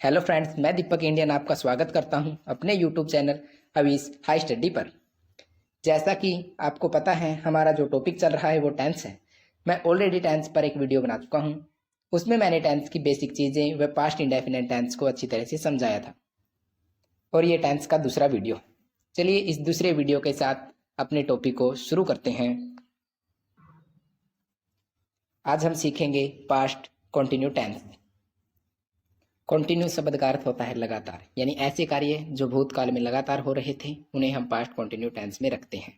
Hello friends, मैं दीपक Indian आपका स्वागत करता हूं अपने यूट्यूब चैनल अवीस हाई स्टडी पर। जैसा कि आपको पता है, हमारा जो टॉपिक चल रहा है वो टेंस है। मैं ऑलरेडी टेंस पर एक वीडियो बना चुका हूं। उसमें मैंने टेंस की बेसिक चीज़ें व पास्ट इंडेफिनिट टेंस को अच्छी तरह से समझाया था, और ये टेंस का दूसरा वीडियो। चलिए इस दूसरे वीडियो के साथ अपने टॉपिक को शुरू करते हैं। आज हम सीखेंगे पास्ट कंटिन्यू टेंस। कंटिन्यू शब्द का अर्थ होता है लगातार, यानी ऐसे कार्य जो भूतकाल में लगातार हो रहे थे उन्हें हम पास्ट कंटिन्यू टेंस में रखते हैं।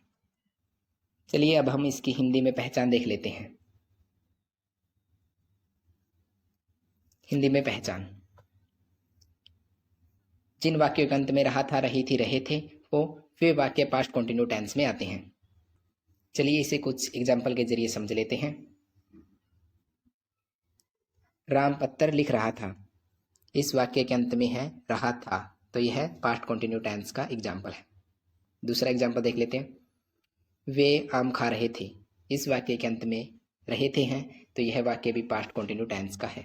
चलिए अब हम इसकी हिंदी में पहचान देख लेते हैं। हिंदी में पहचान: जिन वाक्यों के अंत में रहा था, रही थी, रहे थे, वे वाक्य पास्ट कंटिन्यू टेंस में आते हैं। चलिए इसे कुछ एग्जाम्पल के जरिए समझ लेते हैं। राम पत्थर लिख रहा था, इस वाक्य के अंत में है रहा था, तो यह पास्ट कंटिन्यू टेंस का एग्जाम्पल है। दूसरा एग्जाम्पल देख लेते हैं। वे आम खा रहे थे, इस वाक्य के अंत में रहे थे हैं, तो यह वाक्य भी पास्ट कंटिन्यू टेंस का है।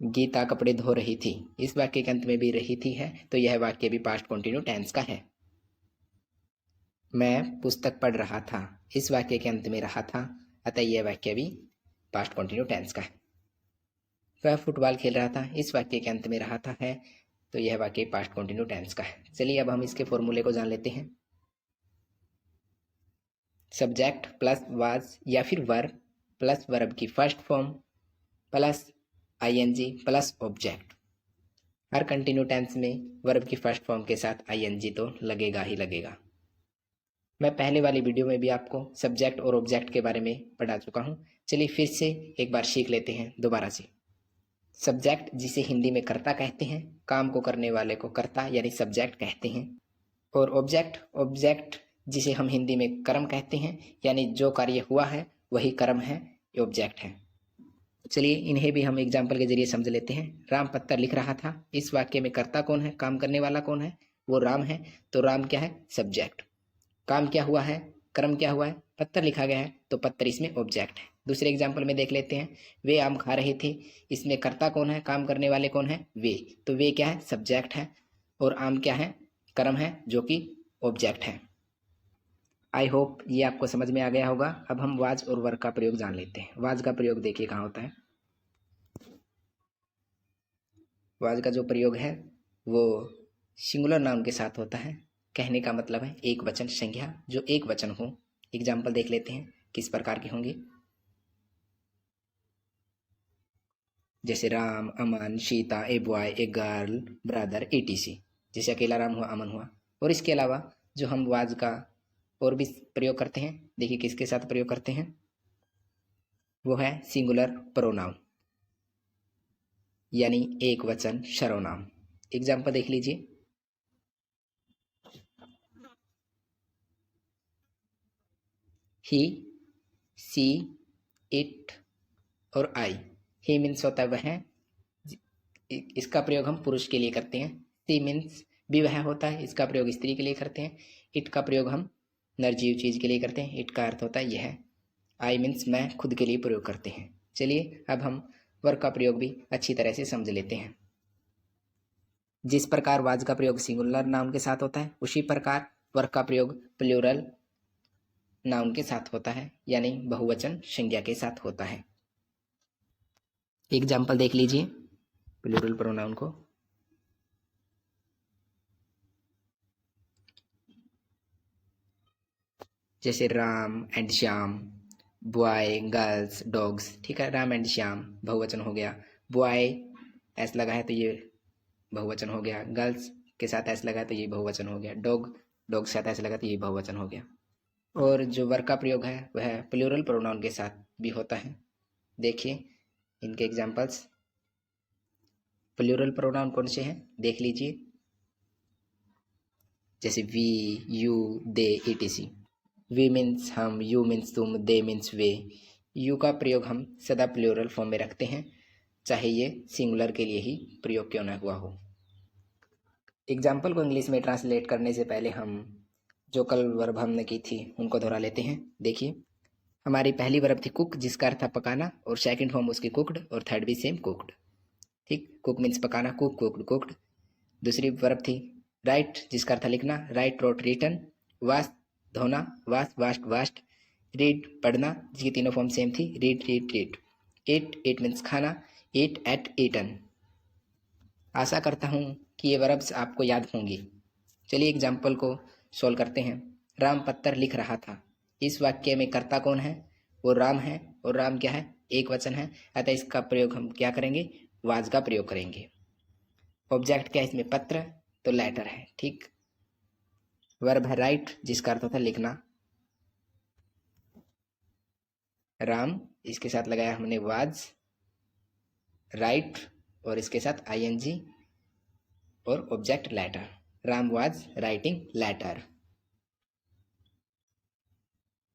गीता कपड़े धो रही थी, इस वाक्य के अंत में भी रही थी है, तो यह वाक्य भी पास्ट कंटिन्यू टेंस का है। मैं पुस्तक पढ़ रहा था, इस वाक्य के अंत में रहा था, अतः यह वाक्य भी पास्ट कंटिन्यू टेंस का है। वह फुटबॉल खेल रहा था, इस वाक्य के अंत में रहा था है, तो यह वाक्य पास्ट कंटिन्यू टेंस का है। चलिए अब हम इसके फॉर्मूले को जान लेते हैं। सब्जेक्ट प्लस वाज या फिर वर्ब प्लस वर्ब की first form plus ING plus object. हर कंटिन्यू टेंस में वर्ब की फर्स्ट फॉर्म के साथ आईएनजी तो लगेगा ही लगेगा। मैं पहले वाली वीडियो में भी आपको सब्जेक्ट और ऑब्जेक्ट के बारे में पढ़ा चुका हूँ। चलिए फिर से एक बार सीख लेते हैं दोबारा से। सब्जेक्ट जिसे हिंदी में कर्ता कहते हैं, काम को करने वाले को कर्ता यानी सब्जेक्ट कहते हैं। और ऑब्जेक्ट जिसे हम हिंदी में कर्म कहते हैं, यानी जो कार्य हुआ है वही कर्म है, ये ऑब्जेक्ट है। चलिए इन्हें भी हम एग्जाम्पल के जरिए समझ लेते हैं। राम पत्थर लिख रहा था, इस वाक्य में कर्ता कौन है, काम करने वाला कौन है, वो राम है, तो राम क्या है, सब्जेक्ट। काम क्या हुआ है, कर्म क्या हुआ है, पत्थर लिखा गया है, तो पत्थर इसमें ऑब्जेक्ट है। दूसरे एग्जाम्पल में देख लेते हैं। वे आम खा रहे थे, इसमें कर्ता कौन है, काम करने वाले कौन है, वे, तो वे क्या है, सब्जेक्ट है, और आम क्या है, कर्म है, जो कि ऑब्जेक्ट है। आई होप ये आपको समझ में आ गया होगा। अब हम वाज और वर्ग का प्रयोग जान लेते हैं। वाज का प्रयोग देखिए कहाँ होता है। वाज का जो प्रयोग है वो सिंगुलर नाउन के साथ होता है। कहने का मतलब है एक वचन संज्ञा जो एक वचन हो। एग्जाम्पल देख लेते हैं किस प्रकार की होंगी। जैसे Ram, Aman, Sita, a boy, a girl, brother, ETC. जैसे अकेला राम हुआ, अमन हुआ। और इसके अलावा जो हम वाज का और भी प्रयोग करते हैं, देखिए किसके साथ प्रयोग करते हैं, वो है सिंगुलर प्रोनाउन यानी एक वचन सर्वनाम। एग्जाम्पल देख लीजिए। ही, सी, इट और आई। ही मीन्स होता है वह, इसका प्रयोग हम पुरुष के लिए करते हैं। सी मीन्स भी वह होता है, इसका प्रयोग स्त्री के लिए करते हैं। इट का प्रयोग हम निर्जीव चीज के लिए करते हैं, इट का अर्थ होता है यह। आई मीन्स मैं खुद के लिए प्रयोग करते हैं। चलिए अब हम वर्ग का प्रयोग भी अच्छी तरह से समझ लेते हैं। जिस प्रकार वाज का प्रयोग सिंगुलर नाउन के साथ होता है, उसी प्रकार वर्ग का प्रयोग प्लूरल नाउन के साथ होता है, यानी बहुवचन संज्ञा के साथ होता है। एग्जाम्पल देख लीजिए प्लूरल प्रोनाउन को। जैसे Ram and Shyam, boy, girls, dogs. ठीक है, राम एंड श्याम बहुवचन हो गया। बॉय एस लगा है तो ये बहुवचन हो गया। गर्ल्स के साथ एस लगा है तो ये बहुवचन हो गया। डॉग के साथ एस लगा तो ये बहुवचन हो गया। और जो वर्ग का प्रयोग है वह प्लूरल प्रोनाउन के साथ भी होता है। देखिए इनके एग्जाम्पल्स। प्लूरल प्रोनाउन कौन से हैं देख लीजिए। जैसे we, you, they, etc। We means हम, यू मीन्स तुम, दे मीन्स वे। यू का प्रयोग हम सदा प्लूरल फॉर्म में रखते हैं, चाहे ये सिंगुलर के लिए ही प्रयोग क्यों न हुआ हो। एग्जाम्पल को इंग्लिश में ट्रांसलेट करने से पहले हम जो कल वर्ब हमने की थी उनको दोहरा लेते हैं। देखिए हमारी पहली वर्ब थी कुक, जिसका अर्थ था पकाना, और सेकंड फॉर्म उसकी कुकड, और थर्ड भी सेम कुकड। ठीक। कुक मीन्स पकाना, कुक कुक्ड कुक्ड। दूसरी वर्ब थी राइट, जिसका अर्थ है लिखना, राइट रोट रिटन। वाश धोना, वाश वाश्ड वाश्ड। रीड पढ़ना, जिसकी तीनों फॉर्म सेम थी, रीड रीड रीड। ईट मीन्स खाना, ईट एट ईटन। आशा करता हूँ कि ये वर्ब्स आपको याद होंगी। चलिए एग्जाम्पल को सोल्व करते हैं। राम पत्थर लिख रहा था। इस वाक्य में कर्ता कौन है? वो राम है, और राम क्या है? एक वचन है, अतः इसका प्रयोग हम क्या करेंगे? वाज का प्रयोग करेंगे। ऑब्जेक्ट क्या है इसमें? पत्र, तो लेटर है। ठीक। वर्ब है राइट, जिसका अर्थ होता है लिखना। राम, इसके साथ लगाया हमने वाज, राइट और इसके साथ आईएनजी और object letter. Ram was writing letter.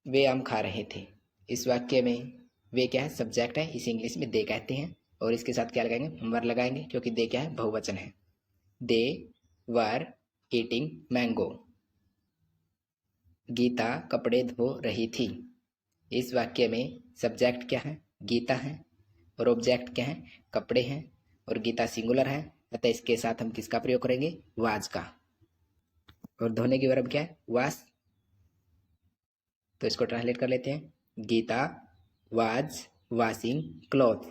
वे आम खा रहे थे। इस वाक्य में वे क्या है? सब्जेक्ट है, इसे इंग्लिश में दे कहते हैं, और इसके साथ क्या लगाएंगे? हम वर लगाएंगे, क्योंकि दे क्या है? बहुवचन है। दे वर ईटिंग मैंगो। गीता कपड़े धो रही थी। इस वाक्य में सब्जेक्ट क्या है? गीता है, और ऑब्जेक्ट क्या है? कपड़े हैं, और गीता सिंगुलर है, अतः इसके साथ हम किसका प्रयोग करेंगे? वाज का। और धोने की वर्ब क्या है? वाश। तो इसको ट्रांसलेट कर लेते हैं। Geeta was washing cloth.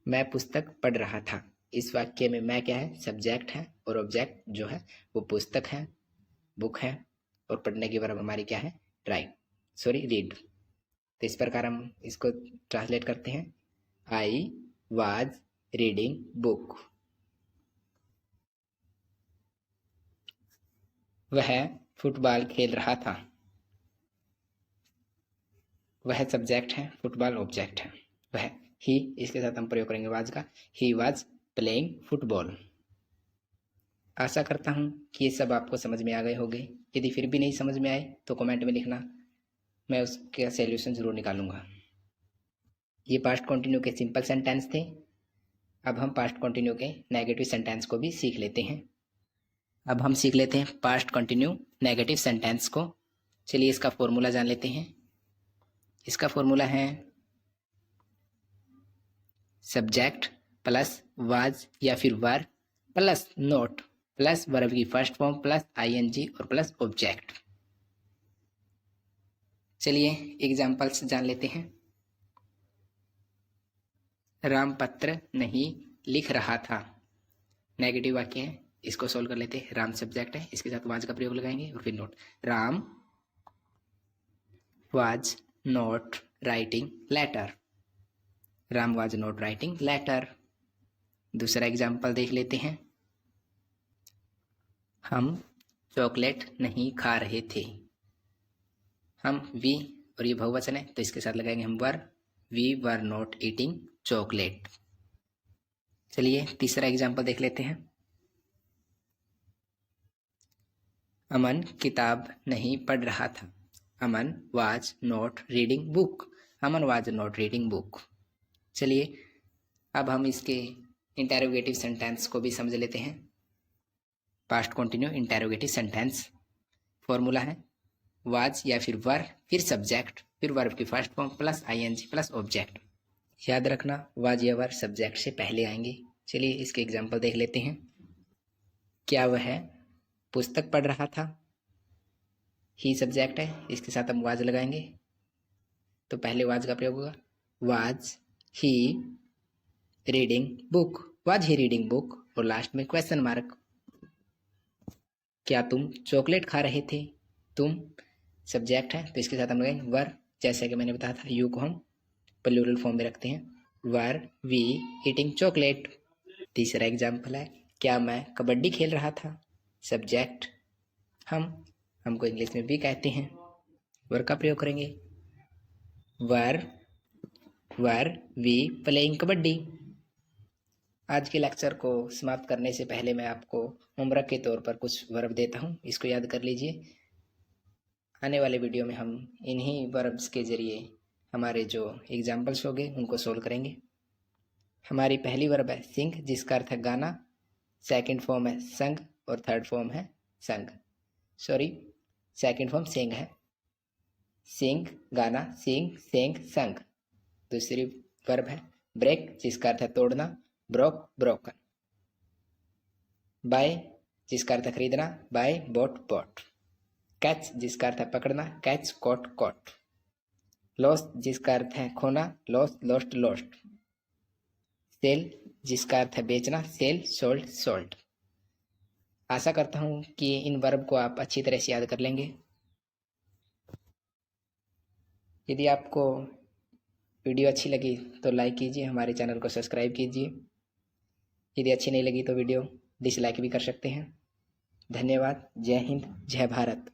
मैं पुस्तक पढ़ रहा था। इस वाक्य में मैं क्या है? सब्जेक्ट है, और ऑब्जेक्ट जो है वो पुस्तक है, बुक है, और पढ़ने की वर्ब हमारी क्या है? रीड। तो इस प्रकार हम इसको ट्रांसलेट करते हैं। I was reading book. वह फुटबॉल खेल रहा था। वह सब्जेक्ट है, फुटबॉल ऑब्जेक्ट है। वह, ही, इसके साथ हम प्रयोग करेंगे वाज का। He was playing football. आशा करता हूँ कि ये सब आपको समझ में आ गए होंगे। यदि फिर भी नहीं समझ में आए तो कमेंट में लिखना, मैं उसका सॉल्यूशन ज़रूर निकालूंगा। ये पास्ट कंटिन्यू के सिंपल सेंटेंस थे। अब हम पास्ट कंटिन्यू के नेगेटिव सेंटेंस को भी सीख लेते हैं। अब हम सीख लेते हैं पास्ट कंटिन्यू नेगेटिव सेंटेंस को। चलिए इसका फॉर्मूला जान लेते हैं। इसका फॉर्मूला है सब्जेक्ट प्लस वाज या फिर वर प्लस नोट प्लस वर्ब की फर्स्ट फॉर्म प्लस आईएनजी और प्लस ऑब्जेक्ट। चलिए एग्जाम्पल्स जान लेते हैं। राम पत्र नहीं लिख रहा था। नेगेटिव वाक्य है, इसको सोल्व कर लेते हैं। राम सब्जेक्ट है, इसके साथ वाज का प्रयोग लगाएंगे और फिर note. Ram was not writing letter. Ram was not writing letter. दूसरा एग्जाम्पल देख लेते हैं। हम चॉकलेट नहीं खा रहे थे। हम वी, और ये बहुवचन है तो इसके साथ लगाएंगे हम were. We were not eating chocolate. चलिए तीसरा एग्जाम्पल देख लेते हैं। अमन किताब नहीं पढ़ रहा था। Aman was not reading book. Aman was not reading book. चलिए अब हम इसके इंटेरोगेटिव सेंटेंस को भी समझ लेते हैं। Past continuous interrogative sentence formula है वाज या फिर वर, फिर सब्जेक्ट, फिर वर्ब की first form plus ING plus object. याद रखना वाज या वर सब्जेक्ट से पहले आएंगे। चलिए इसके एग्जाम्पल देख लेते हैं। क्या वह पुस्तक पढ़ रहा था? ही सब्जेक्ट है, इसके साथ हम वाज लगाएंगे, तो पहले वाज का प्रयोग होगा। Was he reading book. Was he reading book, और लास्ट में क्वेश्चन मार्क। क्या तुम चॉकलेट खा रहे थे? तुम सब्जेक्ट है, तो इसके साथ हम लगाएंगे वर। जैसे कि मैंने बताया था, यू को हम प्लूरल फॉर्म में रखते हैं। Were we eating chocolate. तीसरा एग्जाम्पल है क्या मैं कबड्डी खेल रहा था? सब्जेक्ट हमको इंग्लिश में भी कहते हैं, वर का प्रयोग करेंगे। Were we playing kabaddi. आज के लेक्चर को समाप्त करने से पहले मैं आपको होमवर्क के तौर पर कुछ वर्ब देता हूँ, इसको याद कर लीजिए। आने वाले वीडियो में हम इन्हीं वर्ब्स के जरिए हमारे जो एग्जाम्पल्स होंगे उनको सोल्व करेंगे। हमारी पहली वर्ब है सिंग, जिसका अर्थ है गाना। सेकंड फॉर्म है संग, और थर्ड फॉर्म है संग। सेकंड फॉर्म सिंग है। सिंग गाना, सिंग सेंग संग। दूसरी वर्ब है ब्रेक जिसका अर्थ है तोड़ना, ब्रोक ब्रोकन। बाय जिसका अर्थ है खरीदना, बाय बॉट बॉट। कैच जिसका अर्थ है पकड़ना, कैच कॉट कॉट। लॉस जिसका अर्थ है खोना, लॉस लॉस्ट लॉस्ट। सेल जिसका अर्थ है बेचना, सेल सोल्ड सोल्ड। आशा करता हूँ कि इन वर्ब को आप अच्छी तरह से याद कर लेंगे। यदि आपको वीडियो अच्छी लगी तो लाइक कीजिए, हमारे चैनल को सब्सक्राइब कीजिए। यदि अच्छी नहीं लगी तो वीडियो डिसलाइक भी कर सकते हैं। धन्यवाद। जय हिंद, जय भारत।